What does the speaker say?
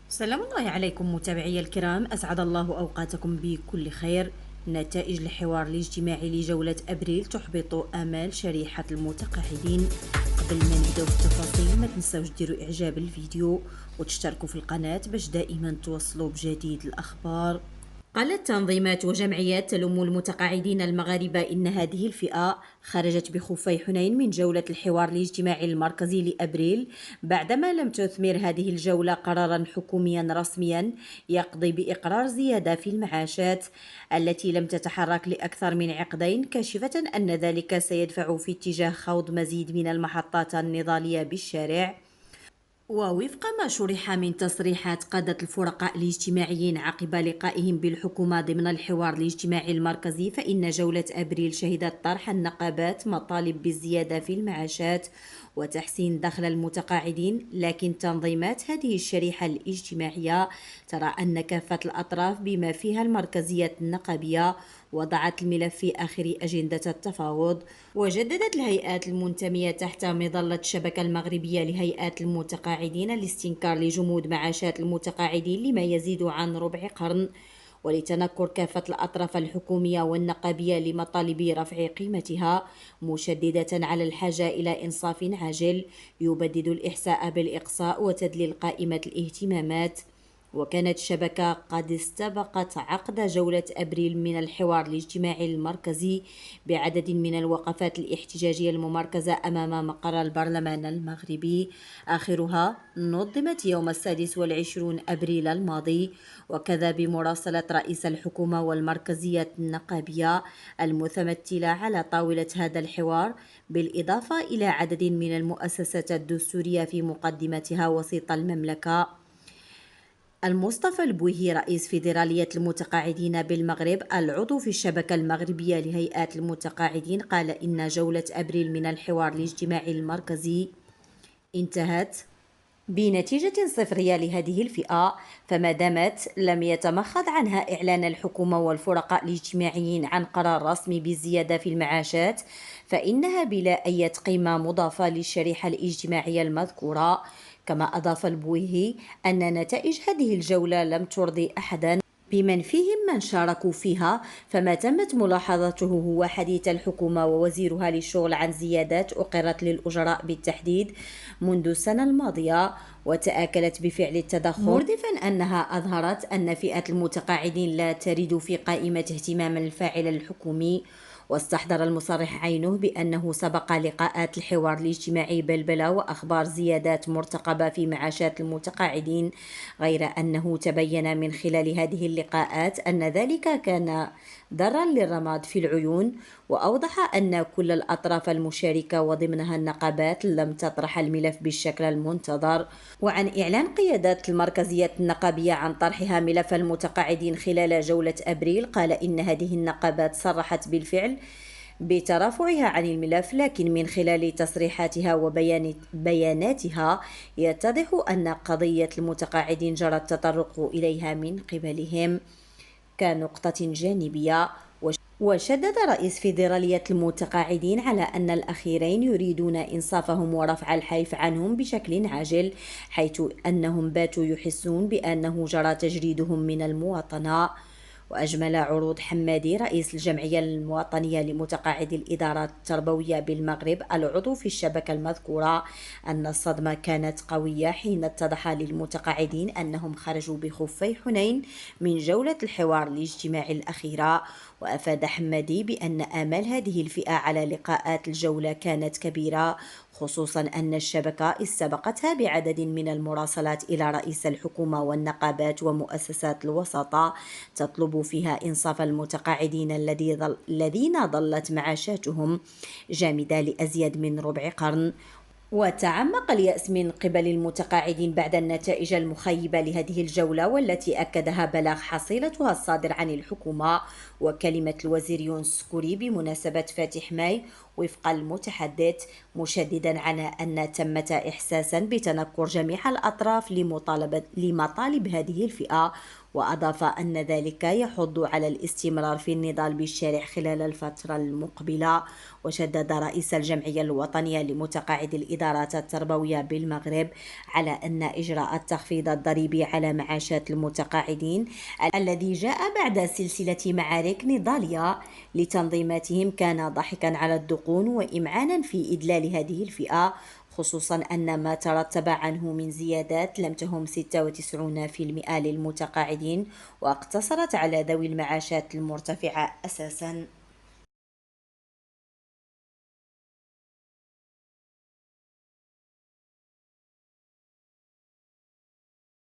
سلام الله عليكم متابعي الكرام، أسعد الله أوقاتكم بكل خير. نتائج الحوار الاجتماعي لجولة أبريل تحبط آمال شريحة المتقاعدين. قبل ما نبداو في التفاصيل ما تنساوش ديروا إعجاب الفيديو وتشتركوا في القناة باش دائما توصلوا بجديد الأخبار. قالت تنظيمات وجمعيات تلوم المتقاعدين المغاربة إن هذه الفئة خرجت بخفي حنين من جولة الحوار الاجتماعي المركزي لأبريل بعدما لم تثمر هذه الجولة قرارا حكوميا رسميا يقضي بإقرار زيادة في المعاشات التي لم تتحرك لأكثر من عقدين، كاشفة أن ذلك سيدفع في اتجاه خوض مزيد من المحطات النضالية بالشارع. ووفق ما شرح من تصريحات قادة الفرقاء الاجتماعيين عقب لقائهم بالحكومة ضمن الحوار الاجتماعي المركزي، فإن جولة أبريل شهدت طرح النقابات مطالب بالزيادة في المعاشات وتحسين دخل المتقاعدين، لكن تنظيمات هذه الشريحة الاجتماعية ترى أن كافة الأطراف بما فيها المركزية النقابية وضعت الملف في آخر أجندة التفاوض. وجددت الهيئات المنتمية تحت مظلة الشبكة المغربية لهيئات المتقاعدين الاستنكار لجمود معاشات المتقاعدين لما يزيد عن ربع قرن، ولتنكر كافة الأطراف الحكومية والنقابية لمطالب رفع قيمتها، مشددة على الحاجة إلى إنصاف عاجل يبدد الإحساء بالإقصاء وتدليل قائمة الاهتمامات. وكانت الشبكة قد استبقت عقد جولة أبريل من الحوار الاجتماعي المركزي بعدد من الوقفات الاحتجاجية الممركزة أمام مقر البرلمان المغربي، آخرها نظمت يوم 26 أبريل الماضي، وكذا بمراسلة رئيس الحكومة والمركزية النقابية المتمثلة على طاولة هذا الحوار، بالإضافة إلى عدد من المؤسسات الدستورية في مقدمتها وسيط المملكة. المصطفى البويهي رئيس فيدرالية المتقاعدين بالمغرب العضو في الشبكة المغربية لهيئات المتقاعدين قال إن جولة أبريل من الحوار الاجتماعي المركزي انتهت بنتيجة صفرية لهذه الفئة، فما دامت لم يتمخض عنها إعلان الحكومة والفرقاء الاجتماعيين عن قرار رسمي بالزيادة في المعاشات، فإنها بلا أي قيمة مضافة للشريحة الاجتماعية المذكورة. كما أضاف البويهي أن نتائج هذه الجولة لم ترضي أحدا بمن فيهم من شاركوا فيها، فما تمت ملاحظته هو حديث الحكومة ووزيرها للشغل عن زيادات أقرت للأجراء بالتحديد منذ السنة الماضية، وتآكلت بفعل التضخم، مردفا أنها أظهرت أن فئة المتقاعدين لا ترد في قائمة اهتمام الفاعل الحكومي. واستحضر المصرح عينه بأنه سبق لقاءات الحوار الاجتماعي بلبلة وأخبار زيادات مرتقبة في معاشات المتقاعدين، غير أنه تبين من خلال هذه اللقاءات أن ذلك كان ضرا للرماد في العيون، وأوضح أن كل الأطراف المشاركة وضمنها النقابات لم تطرح الملف بالشكل المنتظر. وعن إعلان قيادات المركزية النقابية عن طرحها ملف المتقاعدين خلال جولة أبريل، قال إن هذه النقابات صرحت بالفعل بترافعها عن الملف، لكن من خلال تصريحاتها وبياناتها يتضح أن قضية المتقاعدين جرى التطرق إليها من قبلهم كنقطة جانبية. وشدد رئيس فيدرالية المتقاعدين على أن الأخيرين يريدون إنصافهم ورفع الحيف عنهم بشكل عاجل، حيث أنهم باتوا يحسون بأنه جرى تجريدهم من المواطنة. وأجمل عروض حمادي رئيس الجمعية الوطنية لمتقاعدي الإدارات التربوية بالمغرب العضو في الشبكة المذكورة أن الصدمة كانت قوية حين اتضح للمتقاعدين أنهم خرجوا بخفي حنين من جولة الحوار الاجتماعي الأخيرة. وأفاد حمادي بأن آمال هذه الفئة على لقاءات الجولة كانت كبيرة، خصوصا أن الشبكة استبقتها بعدد من المراسلات إلى رئيس الحكومة والنقابات ومؤسسات الوساطة تطلب فيها إنصاف المتقاعدين الذين ظلت معاشاتهم جامدة لأزيد من ربع قرن. وتعمق اليأس من قبل المتقاعدين بعد النتائج المخيبة لهذه الجولة، والتي أكدها بلاغ حصيلتها الصادر عن الحكومة وكلمة الوزير يونس سكوري بمناسبة فاتح ماي، وفق المتحدث، مشددا على أن ثمة إحساسا بتنكر جميع الأطراف لمطالب هذه الفئة. وأضاف أن ذلك يحض على الاستمرار في النضال بالشارع خلال الفترة المقبلة. وشدد رئيس الجمعية الوطنية لمتقاعدي الإدارات التربوية بالمغرب على أن إجراء التخفيض الضريبي على معاشات المتقاعدين الذي جاء بعد سلسلة معارك نضالية لتنظيماتهم كان ضاحكا على الدقون وإمعانا في إدلال هذه الفئة، خصوصا أن ما ترتب عنه من زيادات لم تهم 96% للمتقاعدين واقتصرت على ذوي المعاشات المرتفعة أساسا.